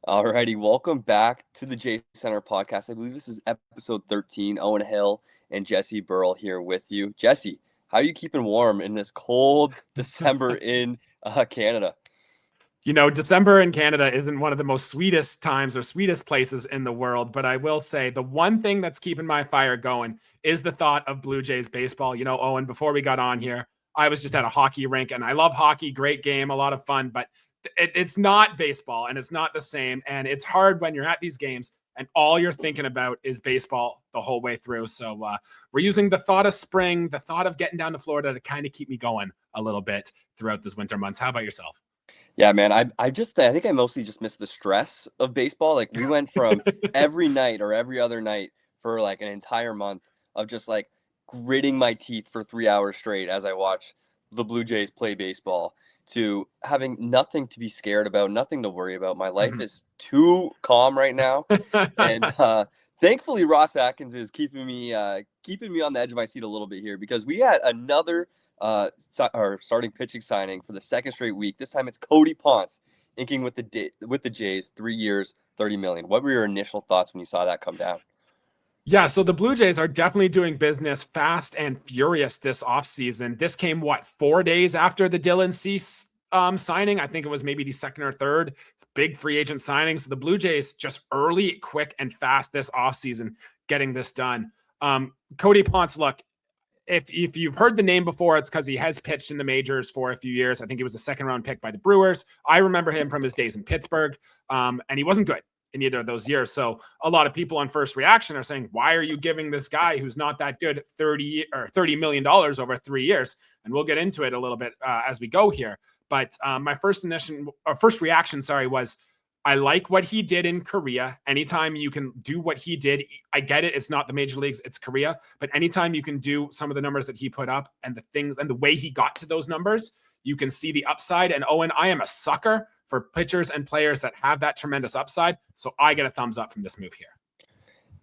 Alrighty, welcome back to the J Center podcast. I believe this is episode 13. Owen Hill and Jessie Burrell here with you. Jessie, how are you keeping warm in this cold December in Canada? December in Canada isn't one of the most sweetest times or sweetest places in the world, but I will say the one thing that's keeping my fire going is the thought of Blue Jays baseball. Owen, before we got on here, I was just at a hockey rink and I love hockey, great game, a lot of fun, but it's not baseball and it's not the same. And it's hard when you're at these games and all you're thinking about is baseball the whole way through. So we're using the thought of spring, the thought of getting down to Florida to kind of keep me going a little bit throughout this winter months. How about yourself? Yeah, man, I think I mostly just missed the stress of baseball. Like we went from every night or every other night for like an entire month of just like gritting my teeth for 3 hours straight as I watch the Blue Jays play baseball to having nothing to be scared about, nothing to worry about. My life is too calm right now. And thankfully Ross Atkins is keeping me on the edge of my seat a little bit here because we had another our starting pitching signing for the second straight week. This time it's Cody Ponce inking with the Jays, 3 years, $30 million. What were your initial thoughts when you saw that come down? Yeah, so the Blue Jays are definitely doing business fast and furious this offseason. This came, 4 days after the Dylan Cease signing? I think it was maybe the second or third. It's big free agent signing. So the Blue Jays just early, quick, and fast this offseason getting this done. Cody Ponce, look, if you've heard the name before, it's because he has pitched in the majors for a few years. I think he was a second-round pick by the Brewers. I remember him from his days in Pittsburgh, and he wasn't good in either of those years. So a lot of people on First Reaction are saying, why are you giving this guy who's not that good $30 million over 3 years? And we'll get into it a little bit as we go here. But my first reaction, was I like what he did in Korea. Anytime you can do what he did, I get it. It's not the major leagues, it's Korea. But anytime you can do some of the numbers that he put up and the things and the way he got to those numbers, you can see the upside. And Owen, I am a sucker for pitchers and players that have that tremendous upside. So I get a thumbs up from this move here.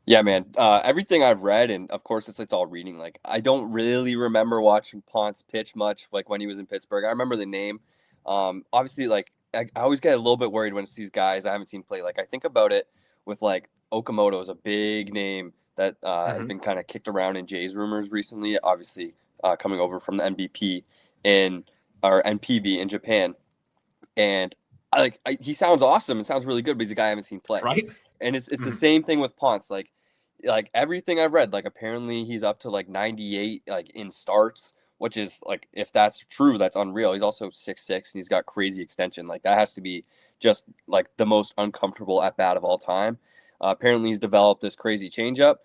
Yeah, man. Everything I've read, and of course it's all reading. Like I don't really remember watching Ponce pitch much, like when he was in Pittsburgh. I remember the name. Obviously, like I always get a little bit worried when it's these guys I haven't seen play. Like I think about it with like Okamoto is a big name that has been kind of kicked around in Jays rumors recently. Obviously, coming over from the NBP or NPB in Japan, and he sounds awesome. It sounds really good, but he's a guy I haven't seen play. Right. And it's the same thing with Ponce. Like everything I've read, like apparently he's up to like 98 like in starts, which is like if that's true, that's unreal. He's also 6'6" and he's got crazy extension. Like that has to be just like the most uncomfortable at bat of all time. Apparently he's developed this crazy changeup.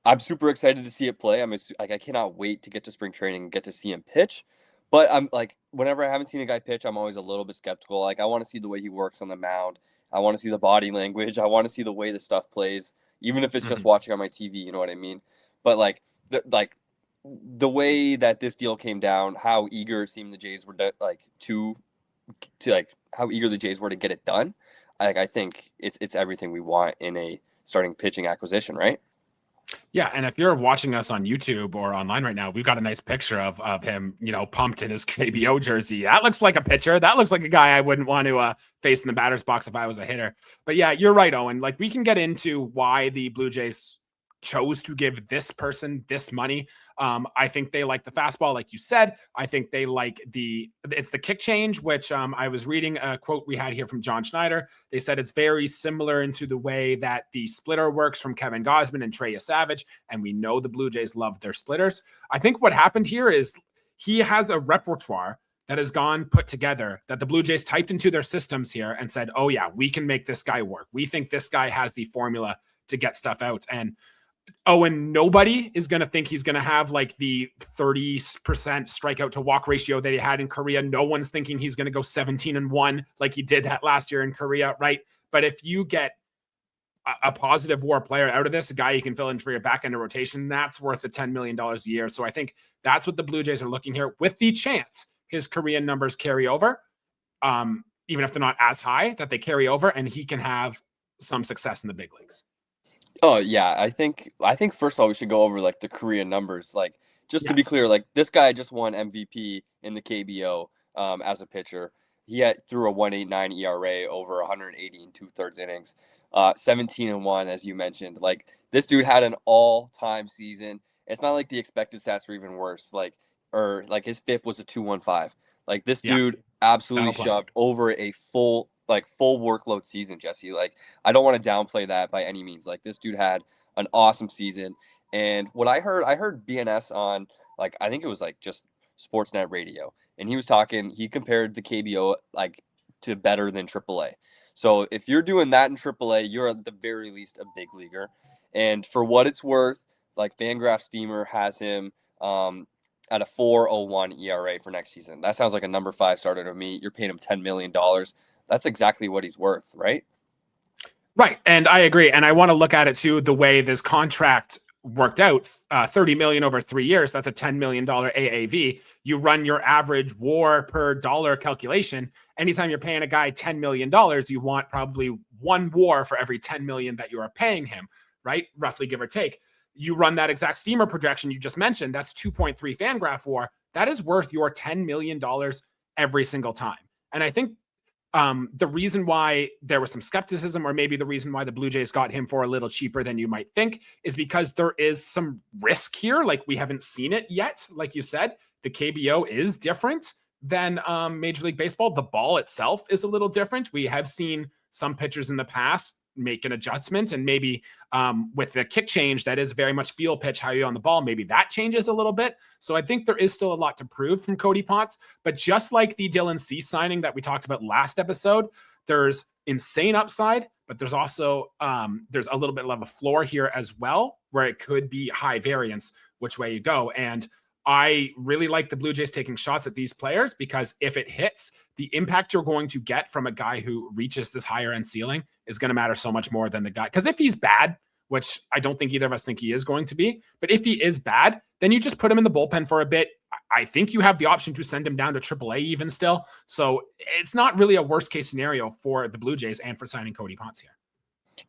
I'm super excited to see it play. I cannot wait to get to spring training and get to see him pitch. But I'm like, whenever I haven't seen a guy pitch, I'm always a little bit skeptical. Like I want to see the way he works on the mound. I want to see the body language. I want to see the way the stuff plays, even if it's just watching on my TV. You know what I mean? But the way that this deal came down, how eager it seemed the Jays were to how eager the Jays were to get it done. I think it's everything we want in a starting pitching acquisition, right? Yeah, and if you're watching us on YouTube or online right now, we've got a nice picture of him, pumped in his KBO jersey. That looks like a pitcher. That looks like a guy I wouldn't want to face in the batter's box if I was a hitter. But yeah, you're right, Owen. Like we can get into why the Blue Jays chose to give this person this money. I think they like the fastball, like you said. I think they like it's the kick change, which I was reading a quote we had here from John Schneider. They said it's very similar into the way that the splitter works from Kevin Gausman and Trey Savage. And we know the Blue Jays love their splitters. I think what happened here is he has a repertoire that has gone put together that the Blue Jays typed into their systems here and said, oh yeah, we can make this guy work. We think this guy has the formula to get stuff out. And and nobody is going to think he's going to have like the 30% strikeout to walk ratio that he had in Korea. No one's thinking he's going to go 17-1 like he did that last year in Korea, right? But if you get a positive WAR player out of this, a guy you can fill in for your back end of rotation, that's worth the $10 million a year. So I think that's what the Blue Jays are looking here, with the chance his Korean numbers carry over, even if they're not as high, that they carry over and he can have some success in the big leagues. Oh yeah, I think first of all we should go over like the Korean numbers. Like just to be clear, like this guy just won MVP in the KBO as a pitcher. threw a 1.89 ERA over 180 and 2/3 innings, 17-1 as you mentioned. Like this dude had an all-time season. It's not like the expected stats were even worse. Like his FIP was a 2.15. Like this Yeah, dude absolutely that'll play. shoved over a full workload season, Jesse. Like I don't want to downplay that by any means. Like this dude had an awesome season. And what I heard BNS on like I think it was like just Sportsnet radio, and he was talking. He compared the KBO like to better than AAA. So if you're doing that in AAA, you're at the very least a big leaguer. And for what it's worth, like Fangraph Steamer has him at a 4.01 ERA for next season. That sounds like a number 5 starter to me. You're paying him $10 million. That's exactly what he's worth, right? Right. And I agree. And I want to look at it too, the way this contract worked out, $30 million over 3 years. That's a $10 million AAV. You run your average WAR per dollar calculation. Anytime you're paying a guy $10 million, you want probably 1 WAR for every 10 million that you are paying him, right? Roughly, give or take. You run that exact Steamer projection you just mentioned. That's 2.3 Fangraph WAR. That is worth your $10 million every single time. And I think the reason why there was some skepticism, or maybe the reason why the Blue Jays got him for a little cheaper than you might think, is because there is some risk here. Like we haven't seen it yet. Like you said, the KBO is different than Major League Baseball. The ball itself is a little different. We have seen some pitchers in the past make an adjustment, and maybe with the kick change that is very much feel pitch, how you're on the ball, maybe that changes a little bit. So I think there is still a lot to prove from Cody Ponce. But just like the Dylan Cease signing that we talked about last episode, there's insane upside, but there's also there's a little bit of a floor here as well, where it could be high variance which way you go. And I really like the Blue Jays taking shots at these players, because if it hits, the impact you're going to get from a guy who reaches this higher end ceiling is going to matter so much more than the guy. Because if he's bad, which I don't think either of us think he is going to be, but if he is bad, then you just put him in the bullpen for a bit. I think you have the option to send him down to AAA even still. So it's not really a worst case scenario for the Blue Jays and for signing Cody Ponce here.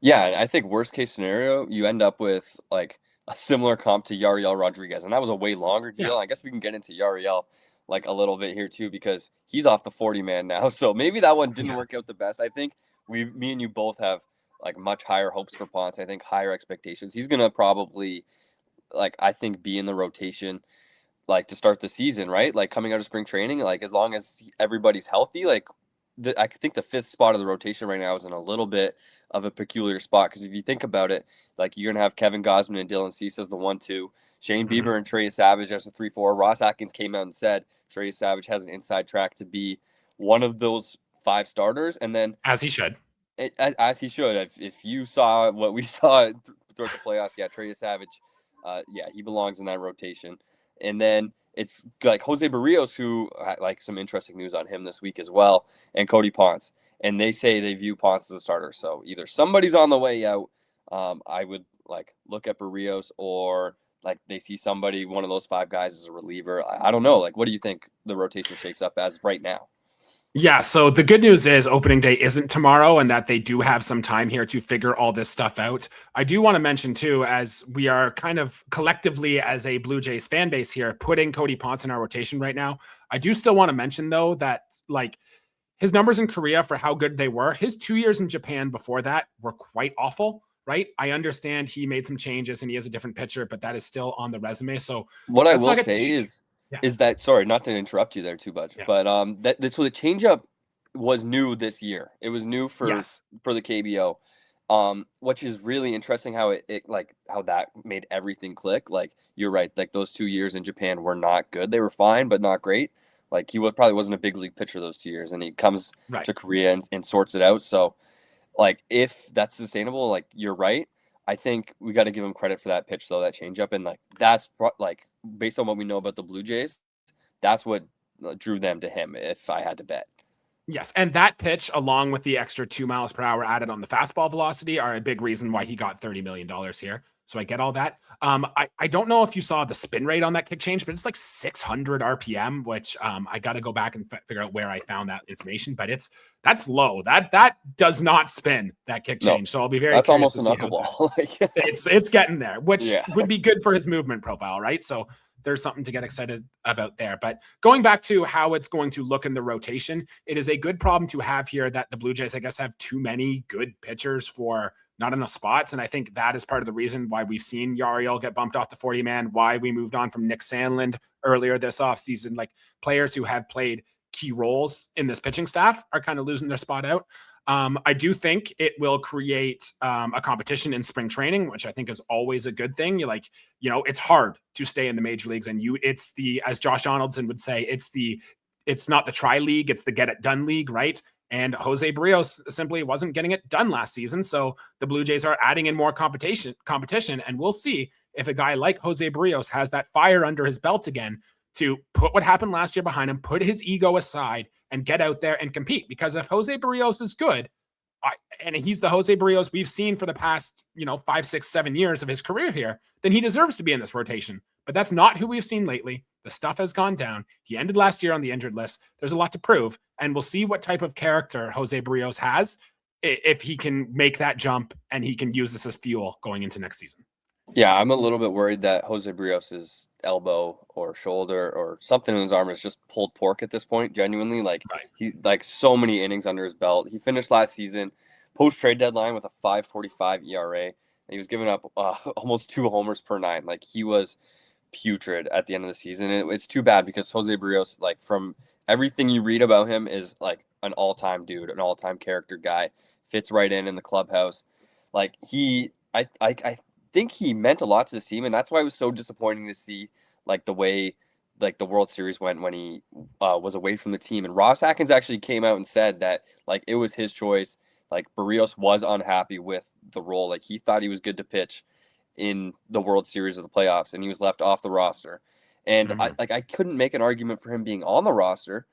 Yeah, I think worst case scenario, you end up with like a similar comp to Yariel Rodriguez, and that was a way longer deal. Yeah. I guess we can get into Yariel like a little bit here too, because he's off the 40-man now. So maybe that one didn't work out the best. I think me and you both have like much higher hopes for Ponce. I think higher expectations. He's gonna probably I think be in the rotation like to start the season, right? Like coming out of spring training, like as long as everybody's healthy, like I think the 5th spot of the rotation right now is in a little bit of a peculiar spot, because if you think about it, like you're gonna have Kevin Gausman and Dylan Cease as the 1-2, Shane Bieber and Trey Savage as the 3-4. Ross Atkins came out and said Trey Savage has an inside track to be one of those 5 starters, and then As he should. As he should. If you saw what we saw throughout the playoffs, yeah, Trey Savage, yeah, he belongs in that rotation. And then it's like Jose Barrios, who like some interesting news on him this week as well, and Cody Ponce. And they say they view Ponce as a starter. So either somebody's on the way out. I would like look at Barrios, or like they see somebody, one of those 5 guys as a reliever. I don't know. Like, what do you think the rotation shakes up as right now? Yeah, so the good news is opening day isn't tomorrow, and that they do have some time here to figure all this stuff out. I do want to mention too, as we are kind of collectively as a Blue Jays fan base here, putting Cody Ponce in our rotation right now. I do still want to mention though that like his numbers in Korea for how good they were, his 2 years in Japan before that were quite awful, right? I understand he made some changes and he is a different pitcher, but that is still on the resume. So what I will say is that, sorry, not to interrupt you there too much, but so the changeup was new this year. It was new for the KBO, which is really interesting how it like how that made everything click. Like you're right, like those 2 years in Japan were not good. They were fine, but not great. Like he probably wasn't a big league pitcher those 2 years, and he comes to Korea and sorts it out. So like if that's sustainable, like you're right. I think we got to give him credit for that pitch though, that changeup, and like that's like based on what we know about the Blue Jays, that's what drew them to him. If I had to bet. Yes, and that pitch, along with the extra 2 miles per hour added on the fastball velocity, are a big reason why he got $30 million here. So I get all that. I don't know if you saw the spin rate on that kick change, but it's like 600 RPM, which I got to go back and figure out where I found that information. But that's low. That does not spin, that kick change. So I'll be very curious to see how knuckleball. it's getting there, which would be good for his movement profile, right? So there's something to get excited about there. But going back to how it's going to look in the rotation, it is a good problem to have here that the Blue Jays, I guess, have too many good pitchers for not enough spots. And I think that is part of the reason why we've seen Yariel get bumped off the 40-man, why we moved on from Nick Sandlin earlier this offseason. Like, players who have played key roles in this pitching staff are kind of losing their spot out. I do think it will create a competition in spring training, which I think is always a good thing. It's hard to stay in the major leagues, and it's the, as Josh Donaldson would say, it's not the try league, it's the get it done league, right? And Jose Barrios simply wasn't getting it done last season. So the Blue Jays are adding in more competition, and we'll see if a guy like Jose Barrios has that fire under his belt again to put what happened last year behind him, put his ego aside, and get out there and compete. Because if Jose Barrios is good, and he's the Jose Barrios we've seen for the past, 5, 6, 7 years of his career here, then he deserves to be in this rotation. But that's not who we've seen lately. The stuff has gone down. He ended last year on the injured list. There's a lot to prove, and we'll see what type of character Jose Barrios has if he can make that jump and he can use this as fuel going into next season. Yeah, I'm a little bit worried that Jose Barrios' elbow or shoulder or something in his arm is just pulled pork at this point. Genuinely, he so many innings under his belt. He finished last season post trade deadline with a 5.45 ERA. And he was giving up almost 2 homers per 9. Like, he was putrid at the end of the season. It's too bad because Jose Barrios, from everything you read about him, is like an all-time dude, an all-time character guy. Fits right in the clubhouse. Like, I think he meant a lot to the team, and that's why it was so disappointing to see the way the World Series went when he was away from the team. And Ross Atkins actually came out and said that it was his choice. Barrios was unhappy with the role. He thought he was good to pitch in the World Series or the playoffs, and he was left off the roster. And I couldn't make an argument for him being on the roster,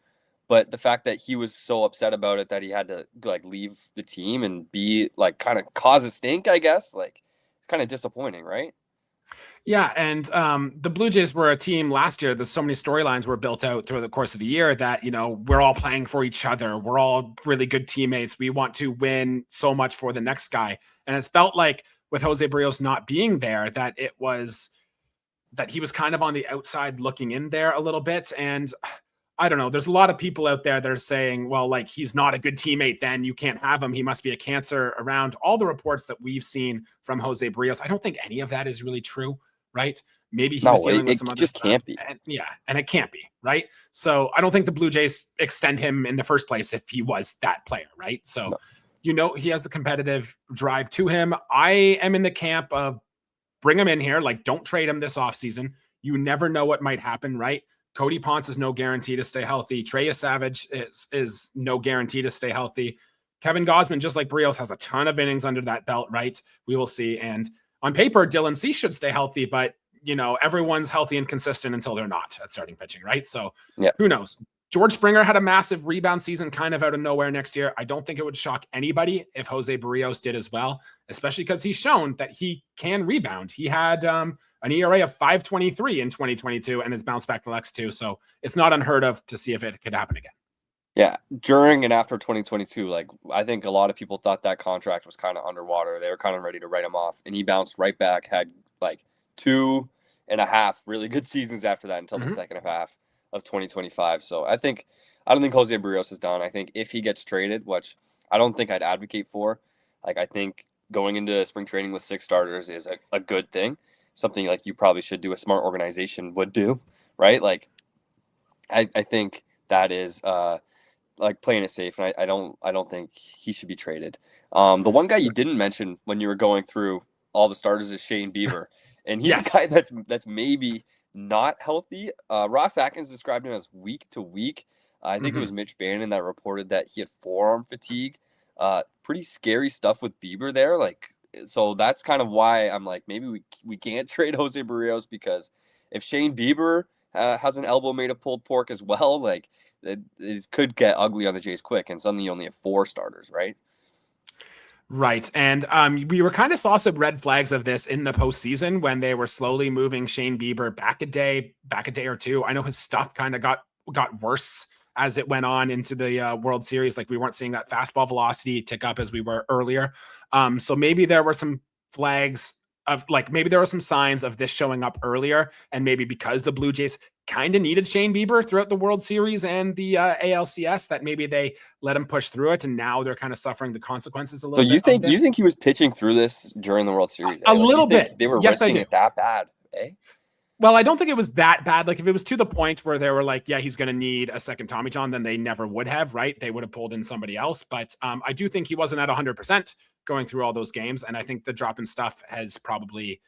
but the fact that he was so upset about it that he had to leave the team and be kind of cause a stink, I guess, kind of disappointing, right? Yeah, and the Blue Jays were a team last year. There's so many storylines were built out through the course of the year that, we're all playing for each other. We're all really good teammates. We want to win so much for the next guy. And it's felt like with Jose Barrios not being there, that he was kind of on the outside looking in there a little bit. And I don't know. There's a lot of people out there that are saying, well, he's not a good teammate, then you can't have him. He must be a cancer. Around all the reports that we've seen from Jose Barrios, I don't think any of that is really true, right? Maybe he was dealing with some other just stuff. Can't be. And it can't be, right? So I don't think the Blue Jays extend him in the first place if he was that player, right? So, he has the competitive drive to him. I am in the camp of bring him in here. Don't trade him this offseason. You never know what might happen, right? Cody Ponce is no guarantee to stay healthy. Trey Savage is no guarantee to stay healthy. Kevin Gausman, just like Barrios, has a ton of innings under that belt, right? We will see. And on paper, Dylan Cease should stay healthy, but everyone's healthy and consistent until they're not at starting pitching, right? So Who knows? George Springer had a massive rebound season kind of out of nowhere next year. I don't think it would shock anybody if Jose Barrios did as well, especially because he's shown that he can rebound. He had an ERA of 5.23 in 2022 and it's bounced back the next 2. So it's not unheard of to see if it could happen again. Yeah, during and after 2022, I think a lot of people thought that contract was kind of underwater. They were kind of ready to write him off, and he bounced right back, had 2.5 really good seasons after that until the second half of 2025. So I don't think Jose Barrios is done. I think if he gets traded, which I don't think I'd advocate for, I think going into spring training with 6 starters is a good thing. Something you probably should do, a smart organization would do, right? I think that is playing it safe, and I don't think he should be traded. The one guy you didn't mention when you were going through all the starters is Shane Bieber, and he's a guy that's maybe not healthy. Ross Atkins described him as week to week. I think it was Mitch Bannon that reported that he had forearm fatigue. Pretty scary stuff with Bieber there. So that's kind of why I'm maybe we can't trade Jose Barrios, because if Shane Bieber has an elbow made of pulled pork as well, it could get ugly on the Jays quick, and suddenly you only have 4 starters, right? Right. And we were kind of saw some red flags of this in the postseason when they were slowly moving Shane Bieber back a day or 2. I know his stuff kind of got worse as it went on into the World Series. We weren't seeing that fastball velocity tick up as we were earlier. So maybe there were some flags of like maybe there were some signs of this showing up earlier, and maybe because the Blue Jays kind of needed Shane Bieber throughout the World Series and the ALCS, that maybe they let him push through it, and now they're kind of suffering the consequences a So little bit of you this. think he was pitching through this during the World Series? A Like, you little think bit. they were Yes, I risking do. it that bad? Eh? Well, I don't think it was that bad. Like if it was to the point where they were like, yeah, he's going to need a second Tommy John, then they never would have, right? They would have pulled in somebody else. But I do think he wasn't at 100% going through all those games. And I think the drop in stuff has probably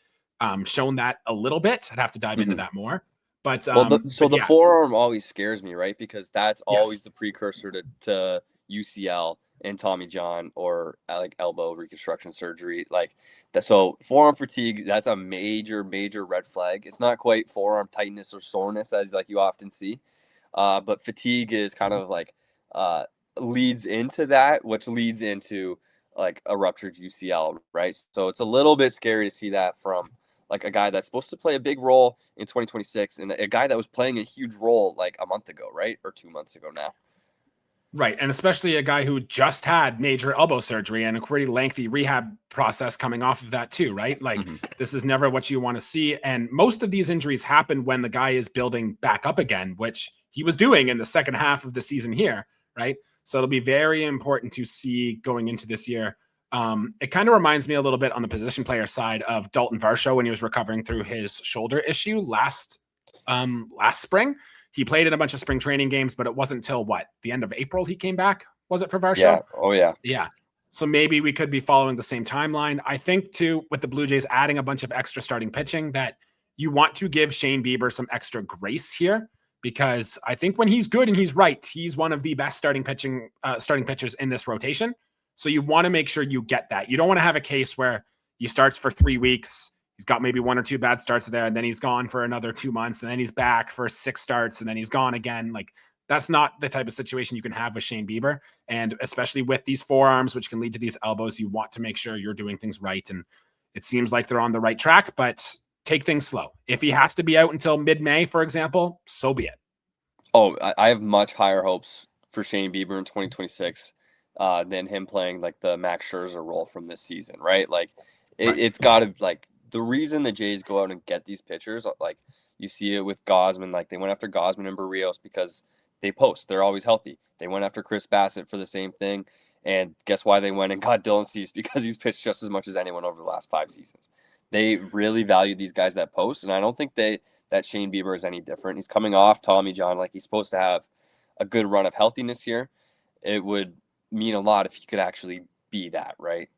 shown that a little bit. I'd have to dive into that more. But, The yeah, forearm always scares me, right? Because that's always yes. the precursor to UCL and Tommy John, or like elbow reconstruction surgery. Like that. So forearm fatigue, that's a major red flag. It's not quite forearm tightness or soreness as like you often see, but fatigue is kind of like leads into that, which leads into like a ruptured UCL, right? So it's a little bit scary to see that from like a guy that's supposed to play a big role in 2026, and a guy that was playing a huge role like a month ago, right? Or 2 months ago now. Right. And especially a guy who just had major elbow surgery and a pretty lengthy rehab process coming off of that too, right? Like this is never what you want to see. And most of these injuries happen when the guy is building back up again, which he was doing in the second half of the season here, right? So it'll be very important to see going into this year. It kind of reminds me a little bit on the position player side of Dalton Varsho when he was recovering through his shoulder issue last spring. He played in a bunch of spring training games, but it wasn't until the end of April he came back. Was it for Varsho? Yeah. Oh yeah. Yeah. So maybe we could be following the same timeline. I think too, with the Blue Jays adding a bunch of extra starting pitching, that you want to give Shane Bieber some extra grace here, because I think when he's good and he's right, he's one of the best starting pitchers in this rotation. So you want to make sure you get that. You don't want to have a case where he starts for 3 weeks. He's got maybe 1 or 2 bad starts there, and then he's gone for another 2 months, and then he's back for 6 starts, and then he's gone again. Like that's not the type of situation you can have with Shane Bieber. And especially with these forearms, which can lead to these elbows, you want to make sure you're doing things right. And it seems like they're on the right track, but take things slow. If he has to be out until mid-May, for example, so be it. Oh, I have much higher hopes for Shane Bieber in 2026 than him playing like the Max Scherzer role from this season, right? Like it's got to like the reason the Jays go out and get these pitchers, like you see it with Gausman, like they went after Gausman and Barrios because they post. They're always healthy. They went after Chris Bassett for the same thing. And guess why they went and got Dylan Cease? Because he's pitched just as much as anyone over the last 5 seasons. They really value these guys that post, and I don't think that Shane Bieber is any different. He's coming off Tommy John. Like he's supposed to have a good run of healthiness here. It would mean a lot if he could actually be that, right?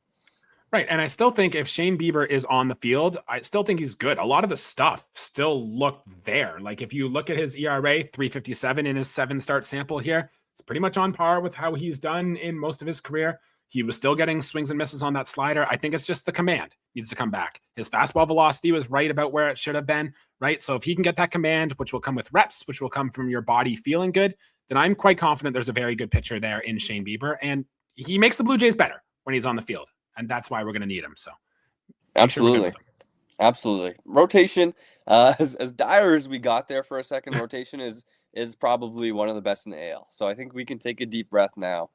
Right. And I still think if Shane Bieber is on the field, I still think he's good. A lot of the stuff still looked there. Like if you look at his ERA, 3.57 in his 7-start sample here, it's pretty much on par with how he's done in most of his career. He was still getting swings and misses on that slider. I think it's just the command needs to come back. His fastball velocity was right about where it should have been, right? So if he can get that command, which will come with reps, which will come from your body feeling good, then I'm quite confident there's a very good pitcher there in Shane Bieber. And he makes the Blue Jays better when he's on the field. And that's why we're going to need him. So absolutely. Absolutely. Rotation, as dire as we got there for a second, rotation is probably one of the best in the AL. So I think we can take a deep breath now.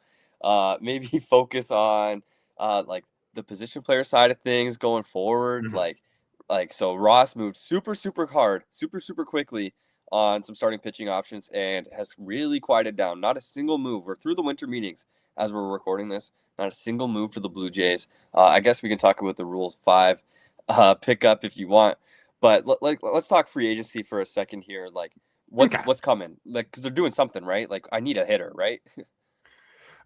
Maybe focus on like the position player side of things going forward. Mm-hmm. So Ross moved super hard, super quickly on some starting pitching options and has really quieted down. Not a single move. We're through the winter meetings as we're recording this. Not a single move for the Blue Jays. I guess we can talk about the Rules 5 pickup if you want, but let's talk free agency for a second here. Like, what's coming? Like, because they're doing something, right? Like, I need a hitter, right?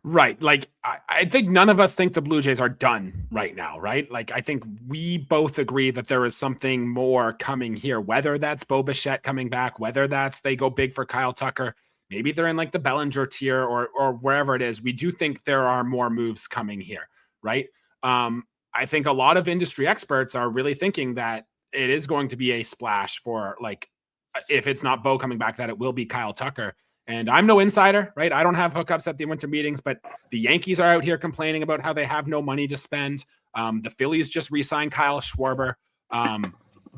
Right. Like, I think none of us think the Blue Jays are done right now, right? Like, I think we both agree that there is something more coming here, whether that's Bo Bichette coming back, whether that's they go big for Kyle Tucker. Maybe they're in like the Bellinger tier or wherever it is. We do think there are more moves coming here, right? I think a lot of industry experts are really thinking that it is going to be a splash for like, if it's not Bo coming back, that it will be Kyle Tucker. And I'm no insider, right? I don't have hookups at the winter meetings, but the Yankees are out here complaining about how they have no money to spend. The Phillies just re-signed Kyle Schwarber.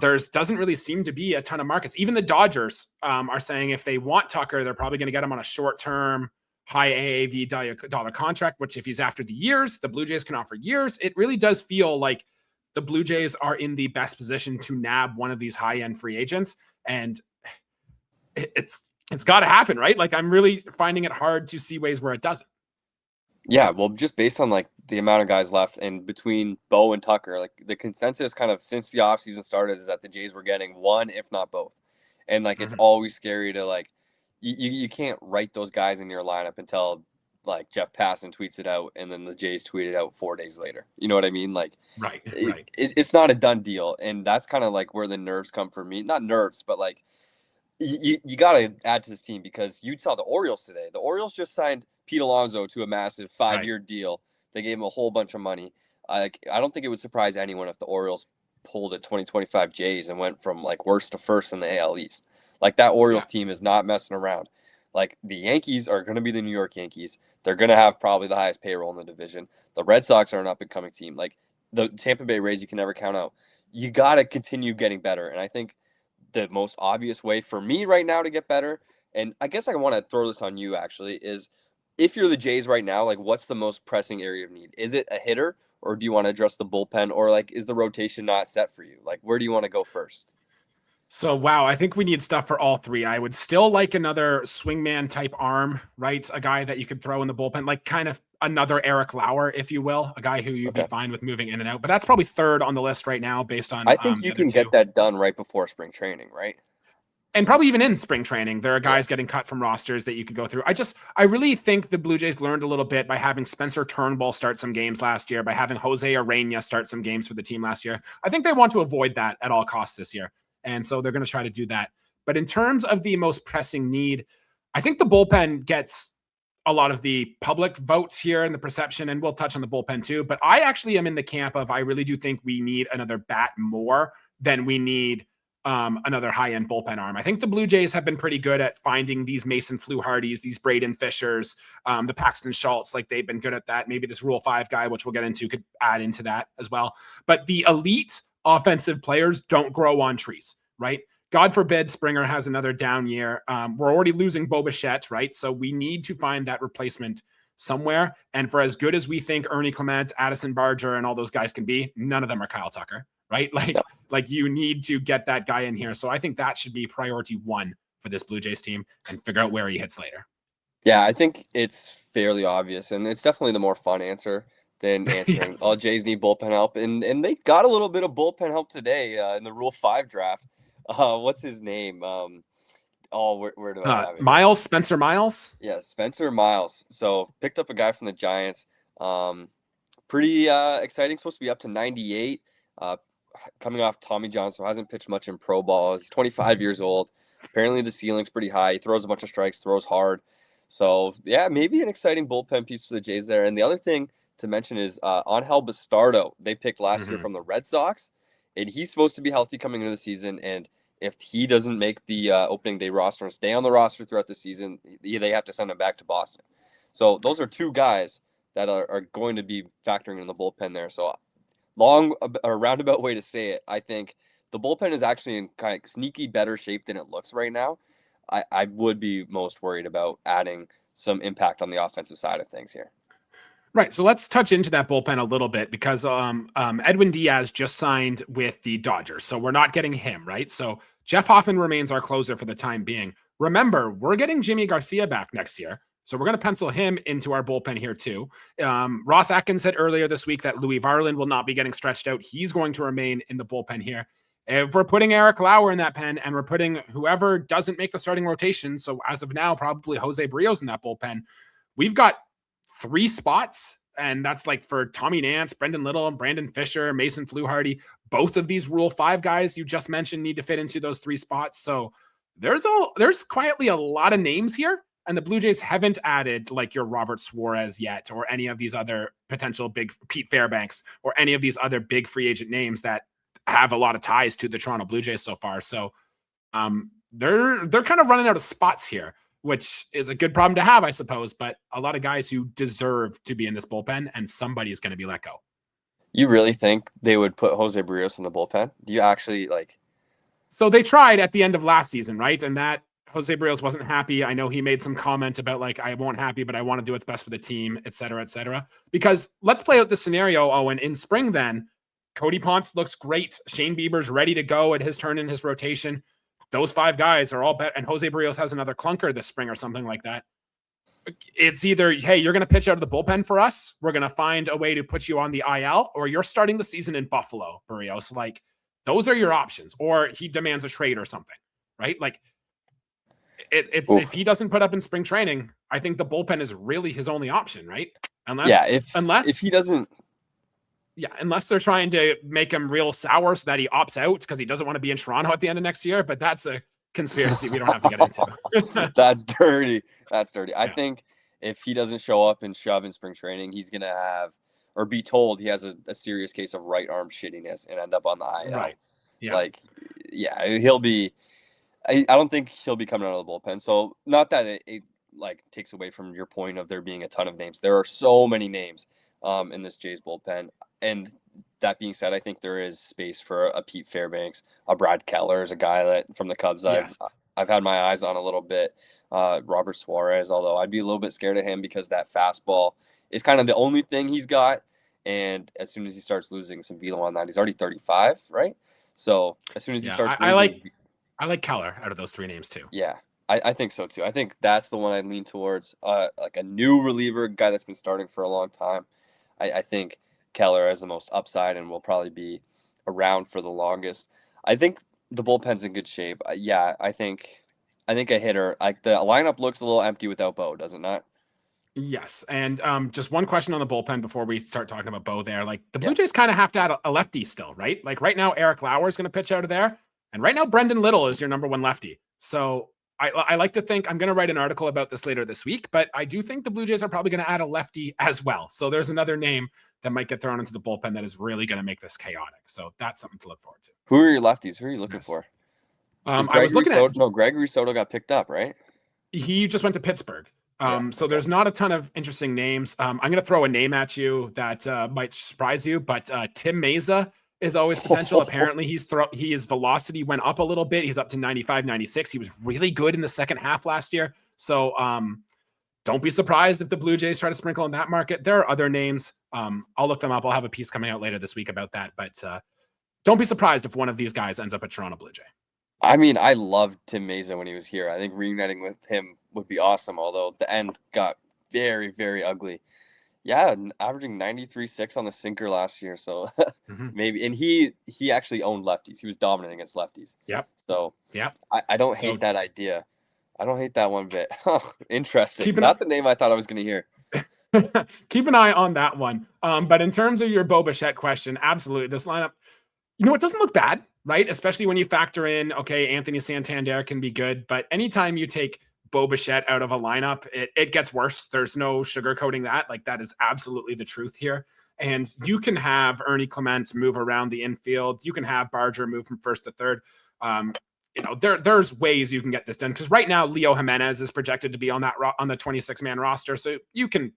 Doesn't really seem to be a ton of markets. Even the Dodgers are saying if they want Tucker, they're probably going to get him on a short-term, high AAV dollar contract, which if he's after the years, the Blue Jays can offer years. It really does feel like the Blue Jays are in the best position to nab one of these high-end free agents, and it's got to happen, right? Like, I'm really finding it hard to see ways where it doesn't. Yeah, well, just based on like the amount of guys left and between Bo and Tucker, like the consensus kind of since the offseason started is that the Jays were getting one, if not both. And like it's always scary to like you can't write those guys in your lineup until like Jeff Passan tweets it out and then the Jays tweet it out 4 days later. You know what I mean? Like Right. it's not a done deal. And that's kind of like where the nerves come for me. Not nerves, but like you got to add to this team because you saw the Orioles today. The Orioles just signed Pete Alonso to a massive 5-year deal. They gave him a whole bunch of money. I don't think it would surprise anyone if the Orioles pulled a 2025 Jays and went from like worst to first in the AL East. Like that Orioles team is not messing around. Like the Yankees are going to be the New York Yankees. They're going to have probably the highest payroll in the division. The Red Sox are an up-and-coming team. Like the Tampa Bay Rays, you can never count out. You got to continue getting better. And I think the most obvious way for me right now to get better, and I guess I want to throw this on you actually, is if you're the Jays right now, like what's the most pressing area of need? Is it a hitter or do you want to address the bullpen or like is the rotation not set for you? Like where do you want to go first? So, wow, I think we need stuff for all three. I would still like another swingman type arm, right? A guy that you could throw in the bullpen, like kind of another Eric Lauer, if you will, a guy who you'd be fine with moving in and out. But that's probably third on the list right now based on I think you can get that done right before spring training, right? And probably even in spring training, there are guys getting cut from rosters that you could go through. I really think the Blue Jays learned a little bit by having Spencer Turnbull start some games last year, by having Jose Arena start some games for the team last year. I think they want to avoid that at all costs this year. And so they're going to try to do that. But in terms of the most pressing need, I think the bullpen gets a lot of the public votes here and the perception, and we'll touch on the bullpen too. But I actually am in the camp of I really do think we need another bat more than we need another high-end bullpen arm. I think the Blue Jays have been pretty good at finding these Mason Fluhardys, these Braden Fishers, the Paxton Schultz. Like they've been good at that. Maybe this Rule 5 guy, which we'll get into, could add into that as well. But the elite offensive players don't grow on trees, right? God forbid Springer has another down year. We're already losing Bo Bichette, right? So we need to find that replacement somewhere. And for as good as we think Ernie Clement, Addison Barger, and all those guys can be, none of them are Kyle Tucker, right? Like you need to get that guy in here. So I think that should be priority one for this Blue Jays team and figure out where he hits later. Yeah, I think it's fairly obvious, and it's definitely the more fun answer than answering all Jays need bullpen help. And they got a little bit of bullpen help today in the Rule 5 draft. What's his name? Where do I have it? Miles, Spencer Miles? Yeah, Spencer Miles. So picked up a guy from the Giants. Pretty exciting. Supposed to be up to 98. Coming off Tommy John, so hasn't pitched much in pro ball. He's 25 years old. Apparently the ceiling's pretty high. He throws a bunch of strikes, throws hard. So yeah, maybe an exciting bullpen piece for the Jays there. And the other thing to mention is Angel Bastardo. They picked last year from the Red Sox, and he's supposed to be healthy coming into the season. And if he doesn't make the opening day roster and stay on the roster throughout the season, they have to send him back to Boston. So those are two guys that are going to be factoring in the bullpen there. So a roundabout way to say it, I think the bullpen is actually in kind of sneaky better shape than it looks right now. I would be most worried about adding some impact on the offensive side of things here. Right. So let's touch into that bullpen a little bit because Edwin Diaz just signed with the Dodgers. So we're not getting him, right? So Jeff Hoffman remains our closer for the time being. Remember, we're getting Jimmy Garcia back next year. So we're going to pencil him into our bullpen here too. Ross Atkins said earlier this week that Louis Varland will not be getting stretched out. He's going to remain in the bullpen here. If we're putting Eric Lauer in that pen and we're putting whoever doesn't make the starting rotation, so as of now, probably Jose Barrios in that bullpen, we've got 3 spots. And that's like for Tommy Nance, Brendan Little, Brandon Fisher, Mason Fluharty. Both of these Rule 5 guys you just mentioned need to fit into those 3 spots. So there's quietly a lot of names here. And the Blue Jays haven't added like your Robert Suarez yet, or any of these other potential big Pete Fairbanks, or any of these other big free agent names that have a lot of ties to the Toronto Blue Jays so far. So they're kind of running out of spots here, which is a good problem to have, I suppose, but a lot of guys who deserve to be in this bullpen, and somebody's going to be let go. You really think they would put Jose Barrios in the bullpen? Do you actually like? So they tried at the end of last season, right? And that Jose Barrios wasn't happy. I know he made some comment about like, I won't happy, but I want to do what's best for the team, et cetera, et cetera. Because let's play out the scenario, Owen, in spring then. Cody Ponce looks great. Shane Bieber's ready to go at his turn in his rotation. Those 5 guys are all better. And Jose Barrios has another clunker this spring or something like that. It's either, hey, you're going to pitch out of the bullpen for us. We're going to find a way to put you on the IL, or you're starting the season in Buffalo, Barrios. Like, those are your options. Or he demands a trade or something, right? Like, it's if he doesn't put up in spring training, I think the bullpen is really his only option, right? If he doesn't. Yeah, unless they're trying to make him real sour so that he opts out because he doesn't want to be in Toronto at the end of next year. But that's a conspiracy we don't have to get into. That's dirty. That's dirty. Yeah. I think if he doesn't show up and shove in spring training, he's going to have or be told he has a serious case of right arm shittiness and end up on the IL. Right. Yeah. Like, yeah, he'll be – I don't think he'll be coming out of the bullpen. So not that it like takes away from your point of there being a ton of names. There are so many names in this Jays bullpen. And that being said, I think there is space for a Pete Fairbanks, a Brad Keller is a guy that from the Cubs I've had my eyes on a little bit. Robert Suarez, although I'd be a little bit scared of him because that fastball is kind of the only thing he's got. And as soon as he starts losing some velo on that, he's already 35, right? So as soon as he starts losing, I like Keller out of those 3 names too. Yeah, I think so too. I think that's the one I lean towards. Like a new reliever, guy that's been starting for a long time. I think Keller has the most upside and will probably be around for the longest. I think the bullpen's in good shape. I think a hitter, like the lineup looks a little empty without Bo, does it not? Yes. And just one question on the bullpen before we start talking about Bo there. Like, the Blue Jays kind of have to add a lefty still, right? Like, right now, Eric Lauer is going to pitch out of there. And right now, Brendan Little is your number 1 lefty. So I like to think I'm going to write an article about this later this week, but I do think the Blue Jays are probably going to add a lefty as well. So there's another name that might get thrown into the bullpen that is really going to make this chaotic. So that's something to look forward to. Who are your lefties? Who are you looking for? I was looking at Gregory Soto got picked up, right? He just went to Pittsburgh. So there's not a ton of interesting names. I'm going to throw a name at you that might surprise you, but Tim Meza is always potential. Apparently his velocity went up a little bit. He's up to 95, 96. He was really good in the second half last year. So don't be surprised if the Blue Jays try to sprinkle in that market. There are other names. I'll look them up. I'll have a piece coming out later this week about that, but don't be surprised if one of these guys ends up at Toronto Blue Jay. I mean, I loved Tim Meza when he was here. I think reuniting with him would be awesome, although the end got very, very ugly. Yeah, averaging 93.6 on the sinker last year, so maybe. And he actually owned lefties. He was dominant against lefties. Yep. So I don't hate that idea. I don't hate that one bit. Interesting. Not the name I thought I was going to hear. Keep an eye on that one. But in terms of your Bo Bichette question, absolutely. This lineup, it doesn't look bad, right? Especially when you factor in, okay, Anthony Santander can be good, but anytime you take Bo Bichette out of a lineup, it gets worse. There's no sugarcoating that. Like, that is absolutely the truth here. And you can have Ernie Clements move around the infield. You can have Barger move from first to third. There's ways you can get this done, because right now Leo Jimenez is projected to be on the 26-man roster. So you can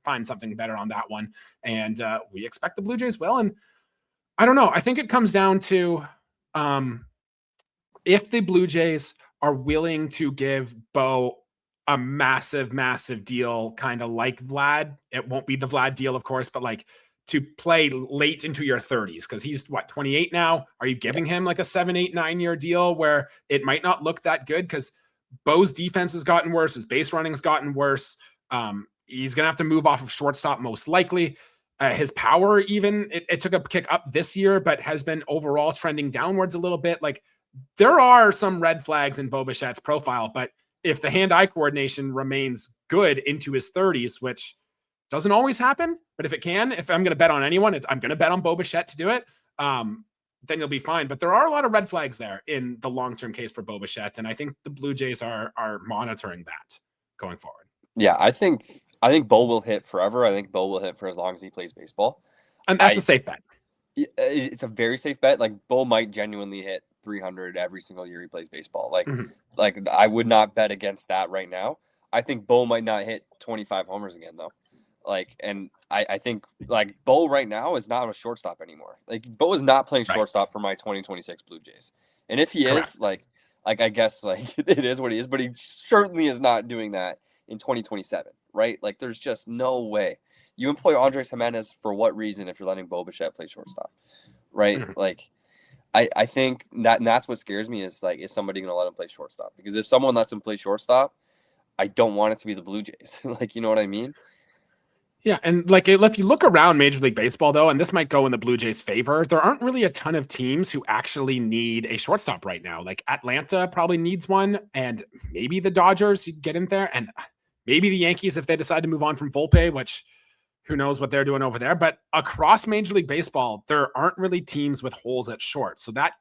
find something better on that one. And we expect the Blue Jays will. And I don't know. I think it comes down to if the Blue Jays are willing to give Bo a massive, massive deal, kind of like Vlad. It won't be the Vlad deal, of course, but like to play late into your 30s, because he's 28 now. Are you giving him like a 7, 8, 9-year deal where it might not look that good? Because Bo's defense has gotten worse. His base running's gotten worse. He's going to have to move off of shortstop most likely. His power even, it took a kick up this year, but has been overall trending downwards a little bit. Like, there are some red flags in Bo Bichette's profile, but if the hand-eye coordination remains good into his 30s, which doesn't always happen, but if I'm going to bet on anyone, I'm going to bet on Bo Bichette to do it, then you'll be fine. But there are a lot of red flags there in the long-term case for Bo Bichette, and I think the Blue Jays are monitoring that going forward. Yeah, I think Bo will hit forever. I think Bo will hit for as long as he plays baseball. And that's a safe bet. It's a very safe bet. Like, Bo might genuinely hit 300 every single year he plays baseball. Like I would not bet against that right now. I think Bo might not hit 25 homers again, though. Like, and I think, like, Bo right now is not a shortstop anymore. Like, Bo is not playing shortstop for my 2026 Blue Jays. And if he is, like I guess, like, it is what he is, but he certainly is not doing that in 2027, right? Like, there's just no way. you employ Andres Jimenez for what reason if you're letting Bo Bichette play shortstop, right? Mhm. Like, I think that's what scares me is like, is somebody going to let him play shortstop? Because if someone lets him play shortstop, I don't want it to be the Blue Jays. Like, you know what I mean? Yeah, and like if you look around Major League Baseball, though, and this might go in the Blue Jays' favor, there aren't really a ton of teams who actually need a shortstop right now. Like Atlanta probably needs one, and maybe the Dodgers get in there, and maybe the Yankees if they decide to move on from Volpe, which who knows what they're doing over there. But across Major League Baseball, there aren't really teams with holes at short, so that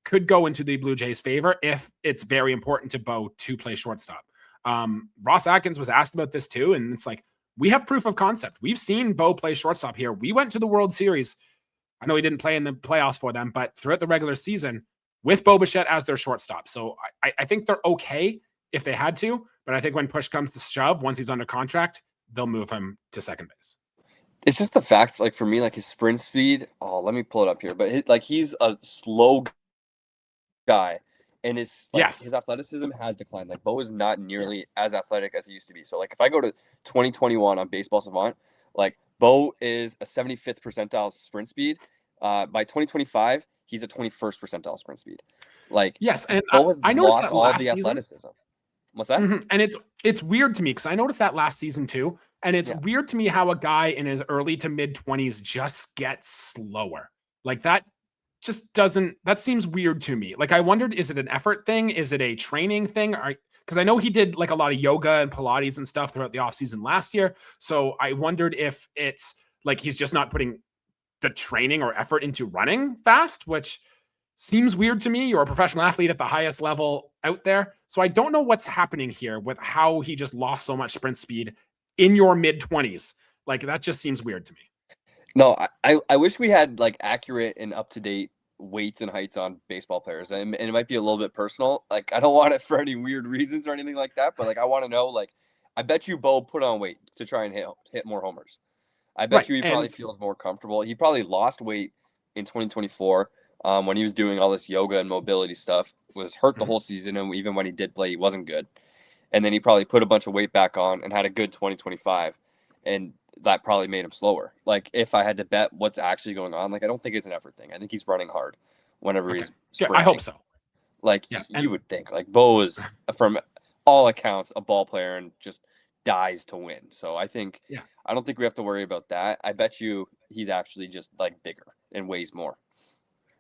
could go into the Blue Jays' favor if it's very important to Bo to play shortstop. Ross Atkins was asked about this too, and it's like, we have proof of concept. We've seen Bo play shortstop here. We went to the World Series. I know he didn't play in the playoffs for them, but throughout the regular season with Bo Bichette as their shortstop. So I think they're okay if they had to, but I think when push comes to shove, once he's under contract, they'll move him to second base. It's just the fact, like for me, like his sprint speed. Oh, let me pull it up here. But he's a slow guy, and his athleticism has declined. Like Bo is not nearly as athletic as he used to be. So like if I go to 2021 on Baseball Savant, like Bo is a 75th percentile sprint speed. By 2025, he's a 21st percentile sprint speed. Like yes, and Bo has I noticed lost that all last the season. athleticism. What's that? And it's weird to me because I noticed that last season too. And it's weird to me how a guy in his early to mid 20s just gets slower. Like that just doesn't, that seems weird to me. Like I wondered, is it an effort thing? Is it a training thing? Because I know he did like a lot of yoga and Pilates and stuff throughout the offseason last year. So I wondered if it's like he's just not putting the training or effort into running fast, which seems weird to me. You're a professional athlete at the highest level out there. So I don't know what's happening here with how he just lost so much sprint speed in your mid 20s. Like that just seems weird to me. No, I wish we had like accurate and up to date weights and heights on baseball players, and it might be a little bit personal. Like I don't want it for any weird reasons or anything like that, but like I want to know. Like I bet you Bo put on weight to try and hit more homers. I bet Right. you he probably And feels more comfortable. He probably lost weight in 2024 when he was doing all this yoga and mobility stuff. Was hurt the whole season, and even when he did play, he wasn't good. And then he probably put a bunch of weight back on and had a good 2025, and that probably made him slower. Like if I had to bet what's actually going on, like I don't think it's an effort thing. I think he's running hard whenever he's sprinting. I hope so. Like you would think. Like Bo is, from all accounts, a ball player and just dies to win. So I think I don't think we have to worry about that. I bet you he's actually just like bigger and weighs more.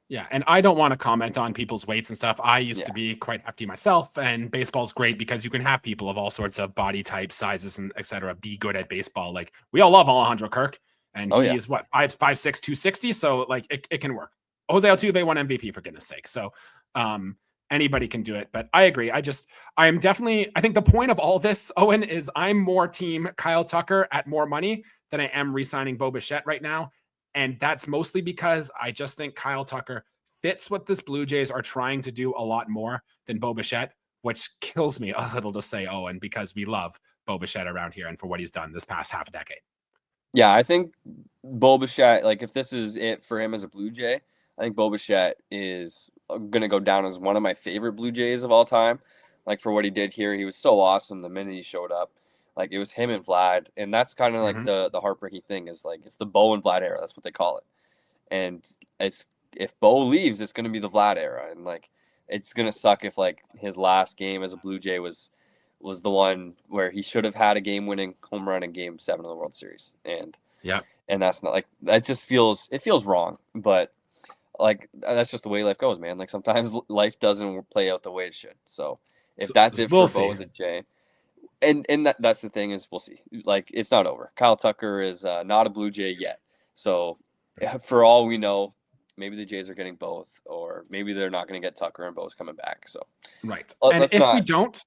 Yeah, and I don't want to comment on people's weights and stuff. I used to be quite hefty myself, and baseball's great because you can have people of all sorts of body types, sizes, and etc. be good at baseball. Like we all love Alejandro Kirk, and he's what 5'6", 260. So like it can work. Jose Altuve won MVP for goodness sake. So anybody can do it. But I agree. I think the point of all this, Owen, is I'm more team Kyle Tucker at more money than I am re-signing Bo Bichette right now. And that's mostly because I just think Kyle Tucker fits what this Blue Jays are trying to do a lot more than Bo Bichette, which kills me a little to say, Owen, because we love Bo Bichette around here and for what he's done this past half a decade. Yeah, I think Bo Bichette, like if this is it for him as a Blue Jay, I think Bo Bichette is going to go down as one of my favorite Blue Jays of all time. Like for what he did here, he was so awesome the minute he showed up. Like it was him and Vlad, and that's kind of like the heartbreaking thing is like it's the Bo and Vlad era. That's what they call it. And it's if Bo leaves, it's going to be the Vlad era, and like it's going to suck if like his last game as a Blue Jay was the one where he should have had a game-winning home run in Game 7 of the World Series, and that's not like that. Just feels wrong, but like that's just the way life goes, man. Like sometimes life doesn't play out the way it should. So if that's it for Bo as a Jay. And that's the thing is we'll see. Like it's not over. Kyle Tucker is not a Blue Jay yet. So for all we know, maybe the Jays are getting both, or maybe they're not going to get Tucker and Bo's coming back. So and if we don't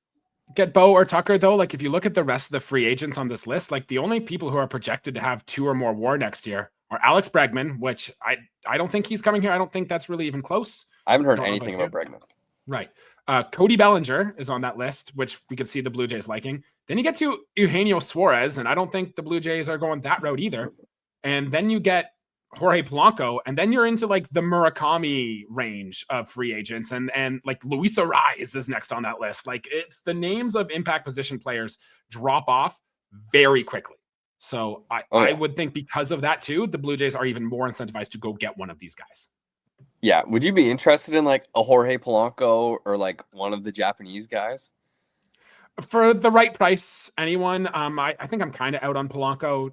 get Bo or Tucker, though, like if you look at the rest of the free agents on this list, like the only people who are projected to have 2 or more WAR next year are Alex Bregman, which I don't think he's coming here. I don't think that's really even close. I haven't heard anything about Bregman. Right. Cody Bellinger is on that list, which we could see the Blue Jays liking. Then you get to Eugenio Suarez, and I don't think the Blue Jays are going that route either. And then you get Jorge Polanco, and then you're into like the Murakami range of free agents, and like Luis Arraez is next on that list. Like it's the names of impact position players drop off very quickly. So Oh I yeah. would think because of that too, the Blue Jays are even more incentivized to go get one of these guys. Yeah. Would you be interested in like a Jorge Polanco or like one of the Japanese guys? For the right price, anyone. I think I'm kind of out on Polanco.